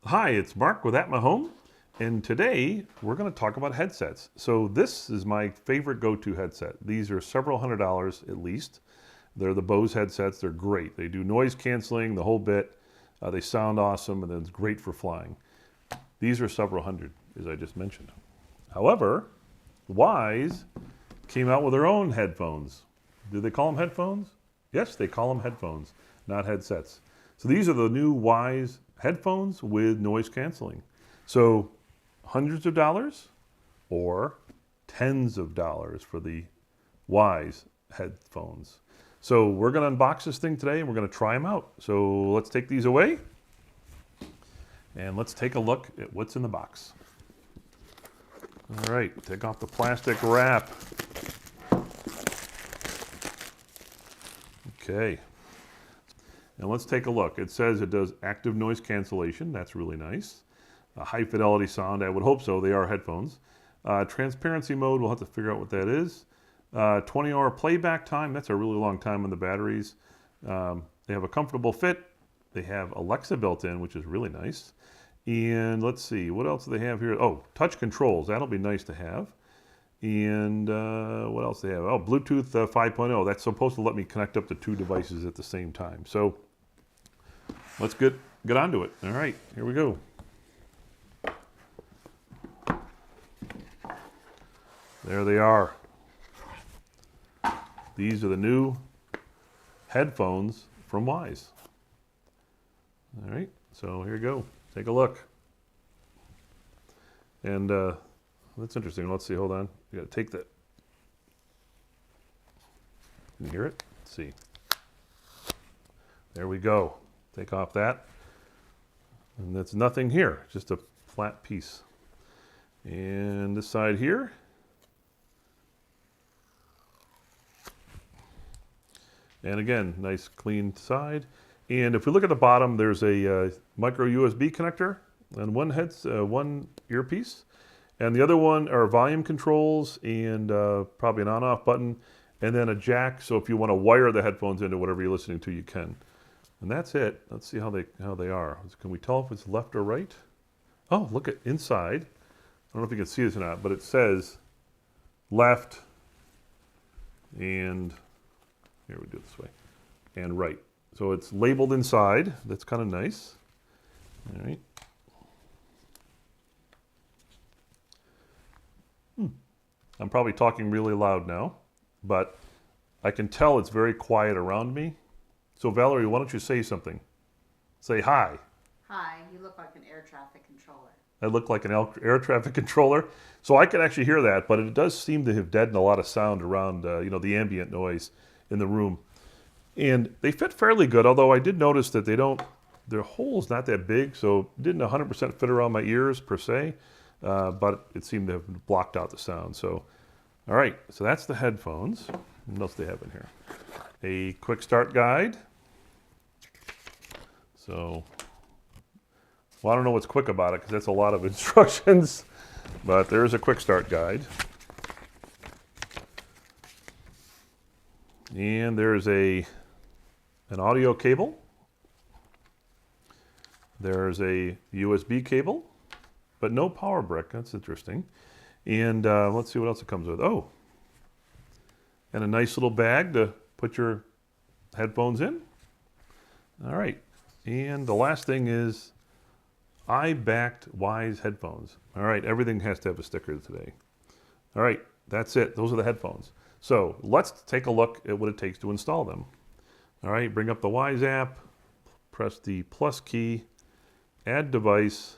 Hi, it's Mark with At My Home, and today we're going to talk about headsets. So this is my favorite go-to headset. These are several $100s at least. They're the Bose headsets. They're great. They do noise canceling, the whole bit. They sound awesome, and it's great for flying. These are several hundred, as I just mentioned. However, Wyze came out with their own headphones. Do they call them headphones? Yes, they call them headphones, not headsets. So these are the new Wyze headphones with noise canceling. So hundreds of dollars or tens of dollars for the Wyze headphones. So we're going to unbox this thing today and we're going to try them out. So let's take these away and let's take a look at what's in the box. All right, take off the plastic wrap. Okay. And let's take a look. It says it does active noise cancellation. That's really nice. A high fidelity sound. I would hope so. They are headphones. Transparency mode. We'll have to figure out what that is. 20-hour playback time. That's a really long time on the batteries. They have a comfortable fit. They have Alexa built in, which is really nice. And let's see. What else do they have here? Oh, touch controls. That'll be nice to have. And what else do they have? Oh, Bluetooth 5.0. That's supposed to let me connect up to two devices at the same time. So let's get onto it. All right, here we go. There they are. These are the new headphones from Wyze. All right, so here you go. Take a look. And that's interesting. Let's see, hold on. You got to take that. Can you hear it? Let's see. There we go. Take off that. And that's nothing here, just a flat piece. And this side here. And again, nice clean side. And if we look at the bottom, there's a micro USB connector and one earpiece. And the other one are volume controls and probably an on-off button, and then a jack. So if you want to wire the headphones into whatever you're listening to, you can. And that's it. Let's see how they are. Can we tell if it's left or right? Oh, look at inside. I don't know if you can see this or not, but it says left and here we do it this way and right. So it's labeled inside. That's kind of nice. All right. I'm probably talking really loud now, but I can tell it's very quiet around me. So Valerie, why don't you say something? Say hi. Hi, you look like an air traffic controller. I look like an air traffic controller. So I can actually hear that, but it does seem to have deadened a lot of sound around, the ambient noise in the room. And they fit fairly good, although I did notice that their hole's not that big, so it didn't 100% fit around my ears per se. But it seemed to have blocked out the sound. So, all right, so that's the headphones. What else do they have in here? A quick start guide. So, well, I don't know what's quick about it because that's a lot of instructions, but there is a quick start guide. And there's an audio cable. There's a USB cable. But no power brick. That's interesting. And let's see what else it comes with. Oh, and a nice little bag to put your headphones in. All right. And the last thing is I backed Wyze headphones. All right. Everything has to have a sticker today. All right. That's it. Those are the headphones. So let's take a look at what it takes to install them. All right. Bring up the Wyze app. Press the plus key. Add device.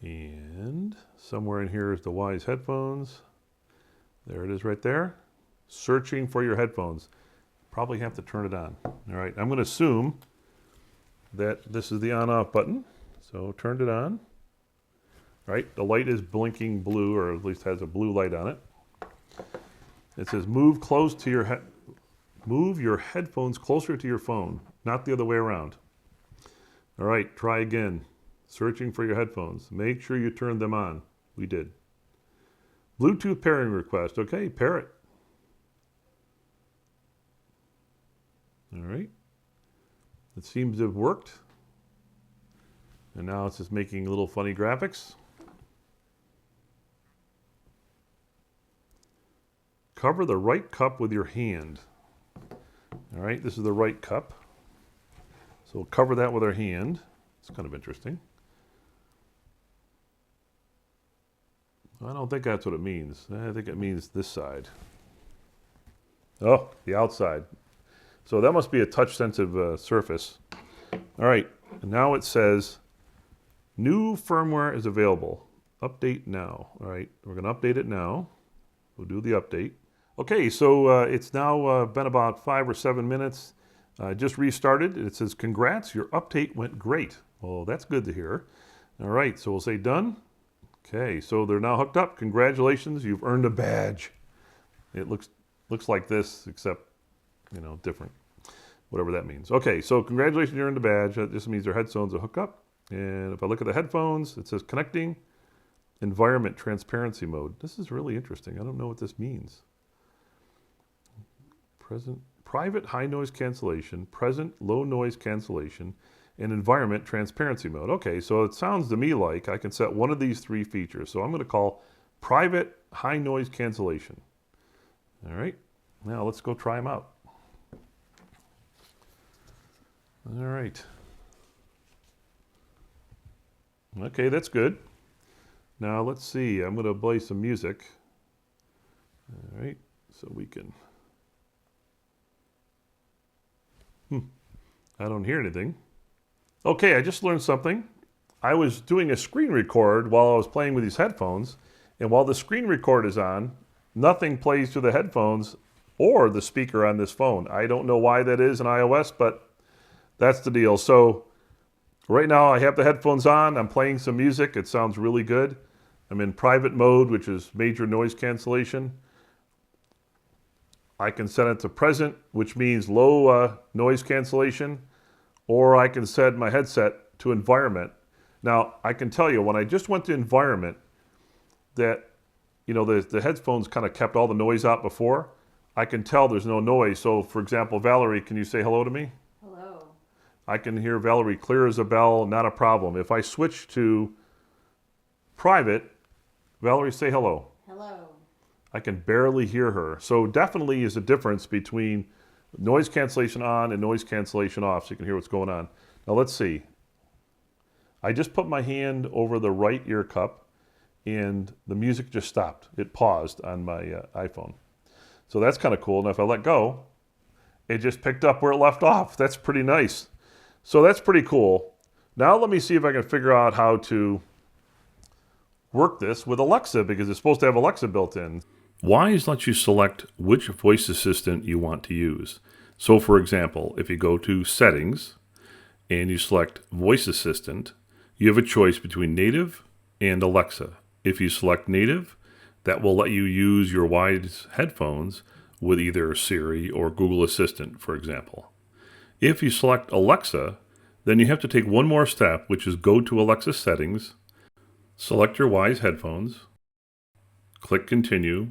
And somewhere in here is the Wyze headphones. There it is right there. Searching for your headphones. Probably have to turn it on. All right, I'm going to assume that this is the on-off button. So turned it on. All right, the light is blinking blue, or at least has a blue light on it. It says move your headphones closer to your phone, not the other way around. All right, try again. Searching for your headphones. Make sure you turn them on. We did. Bluetooth pairing request. Okay, pair it. All right. It seems to have worked. And now it's just making little funny graphics. Cover the right cup with your hand. All right, this is the right cup. So we'll cover that with our hand. It's kind of interesting. I don't think that's what it means. I think it means this side. Oh, the outside. So that must be a touch-sensitive surface. All right, and now it says, new firmware is available. Update now. All right, we're going to update it now. We'll do the update. Okay, so it's now been about 5 or 7 minutes. Just restarted. It says, congrats, your update went great. Well, that's good to hear. All right, so we'll say done. Okay, so they're now hooked up. Congratulations, you've earned a badge. It looks like this, except, you know, different. Whatever that means. Okay, so congratulations, you earned a badge. That just means their headphones are hooked up. And if I look at the headphones, it says connecting, environment transparency mode. This is really interesting. I don't know what this means. Present, private high noise cancellation, present low noise cancellation, and environment transparency mode. Okay, so it sounds to me like I can set one of these 3 features. So I'm going to call private high noise cancellation. All right, now let's go try them out. All right. Okay, that's good. Now let's see, I'm going to play some music. All right, so we can... I don't hear anything. Okay, I just learned something. I was doing a screen record while I was playing with these headphones, and while the screen record is on, nothing plays through the headphones or the speaker on this phone. I don't know why that is in iOS, but that's the deal. So right now I have the headphones on. I'm playing some music. It sounds really good. I'm in private mode, which is major noise cancellation. I can set it to present, which means low noise cancellation, or I can set my headset to environment. Now, I can tell you, when I just went to environment, that, you know, the headphones kind of kept all the noise out before. I can tell there's no noise. So, for example, Valerie, can you say hello to me? Hello. I can hear Valerie clear as a bell, not a problem. If I switch to private, Valerie, say hello. Hello. I can barely hear her. So definitely is a difference between noise cancellation on and noise cancellation off, so you can hear what's going on. Now let's see. I just put my hand over the right ear cup and the music just stopped. It paused on my iPhone. So that's kind of cool. And if I let go, it just picked up where it left off. That's pretty nice. So that's pretty cool. Now let me see if I can figure out how to work this with Alexa, because it's supposed to have Alexa built in. Wyze lets you select which voice assistant you want to use. So for example, if you go to Settings and you select Voice Assistant, you have a choice between Native and Alexa. If you select Native, that will let you use your Wyze headphones with either Siri or Google Assistant, for example. If you select Alexa, then you have to take one more step, which is go to Alexa Settings, select your Wyze headphones, click Continue,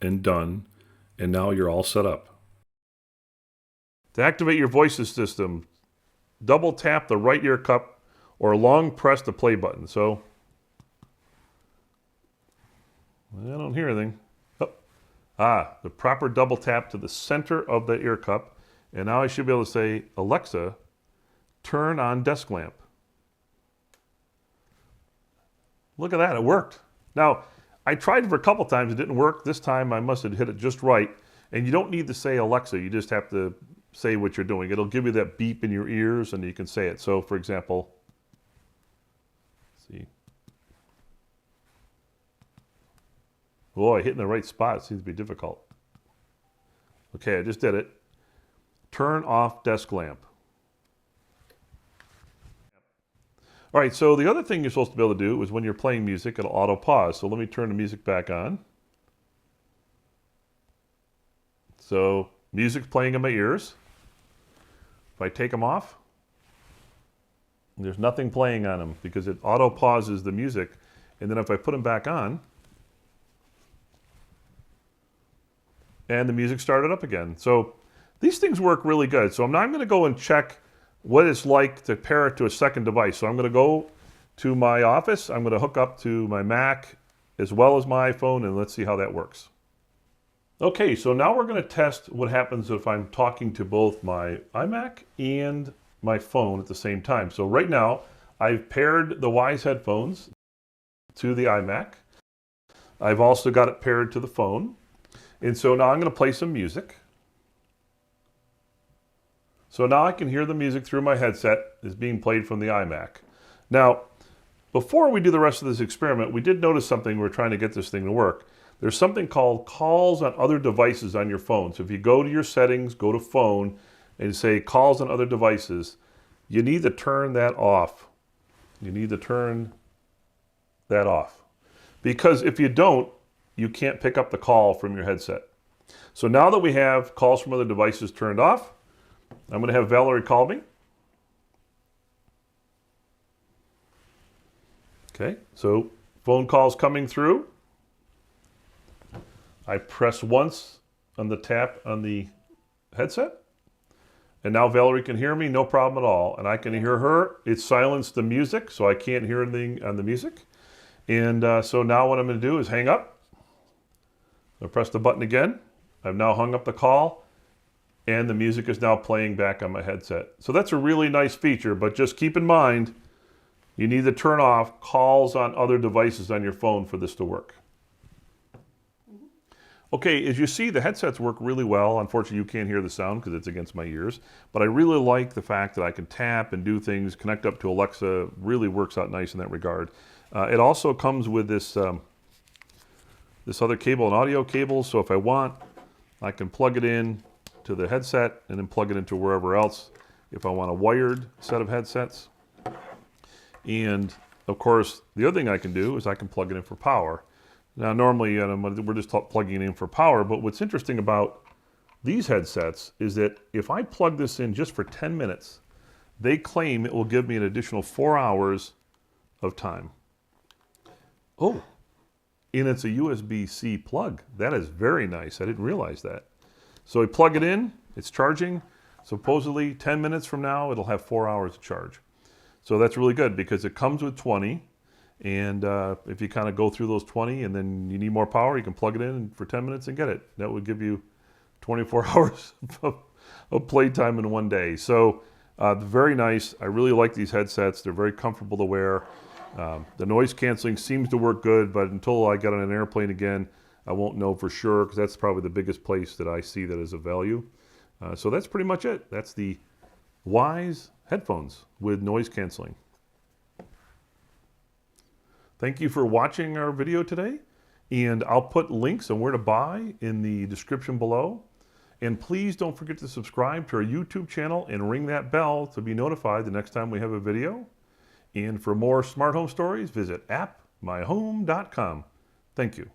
and Done, and now you're all set up. To activate your voice system, double tap the right ear cup or long press the play button. So, I don't hear anything. Oh. The proper double tap to the center of the ear cup, and now I should be able to say, Alexa, turn on desk lamp. Look at that, it worked. Now, I tried for a couple times, it didn't work. This time I must have hit it just right. And you don't need to say Alexa, you just have to say what you're doing. It'll give you that beep in your ears and you can say it. So for example, let's see. Boy, hitting the right spot seems to be difficult. Okay, I just did it. Turn off desk lamp. All right, so the other thing you're supposed to be able to do is when you're playing music, it'll auto pause. So let me turn the music back on. So music's playing in my ears. If I take them off, there's nothing playing on them because it auto pauses the music. And then if I put them back on, and the music started up again. So these things work really good. So now I'm going to go and check what it's like to pair it to a second device. So I'm going to go to my office. I'm going to hook up to my Mac as well as my iPhone, and let's see how that works. Okay, so now we're going to test what happens if I'm talking to both my iMac and my phone at the same time. So right now, I've paired the Wyze headphones to the iMac. I've also got it paired to the phone. And so now I'm going to play some music. So now I can hear the music through my headset is being played from the iMac. Now, before we do the rest of this experiment, we did notice something. We're trying to get this thing to work. There's something called calls on other devices on your phone. So if you go to your settings, go to phone, and say calls on other devices, you need to turn that off. You need to turn that off. Because if you don't, you can't pick up the call from your headset. So now that we have calls from other devices turned off, I'm going to have Valerie call me. Okay, so phone calls coming through. I press once on the tap on the headset, and now Valerie can hear me, no problem at all. And I can hear her. It silenced the music, so I can't hear anything on the music. And so now what I'm going to do is hang up. I'll press the button again. I've now hung up the call, and the music is now playing back on my headset. So that's a really nice feature, but just keep in mind, you need to turn off calls on other devices on your phone for this to work. Okay, as you see, the headsets work really well. Unfortunately, you can't hear the sound because it's against my ears. But I really like the fact that I can tap and do things, connect up to Alexa. Really works out nice in that regard. It also comes with this, this other cable, an audio cable. So if I want, I can plug it in to the headset and then plug it into wherever else if I want a wired set of headsets. And of course, the other thing I can do is I can plug it in for power. Now, normally we're just plugging it in for power, but what's interesting about these headsets is that if I plug this in just for 10 minutes, they claim it will give me an additional 4 hours of time. Oh, and it's a USB-C plug. That is very nice. I didn't realize that. So I plug it in, it's charging. Supposedly 10 minutes from now, it'll have 4 hours of charge. So that's really good because it comes with 20. And if you kind of go through those 20 and then you need more power, you can plug it in for 10 minutes and get it. That would give you 24 hours of playtime in one day. So very nice. I really like these headsets. They're very comfortable to wear. The noise canceling seems to work good, but until I get on an airplane again, I won't know for sure because that's probably the biggest place that I see that is of value. So that's pretty much it. That's the Wyze headphones with noise canceling. Thank you for watching our video today, and I'll put links on where to buy in the description below. And please don't forget to subscribe to our YouTube channel and ring that bell to be notified the next time we have a video. And for more smart home stories, visit appmyhome.com. Thank you.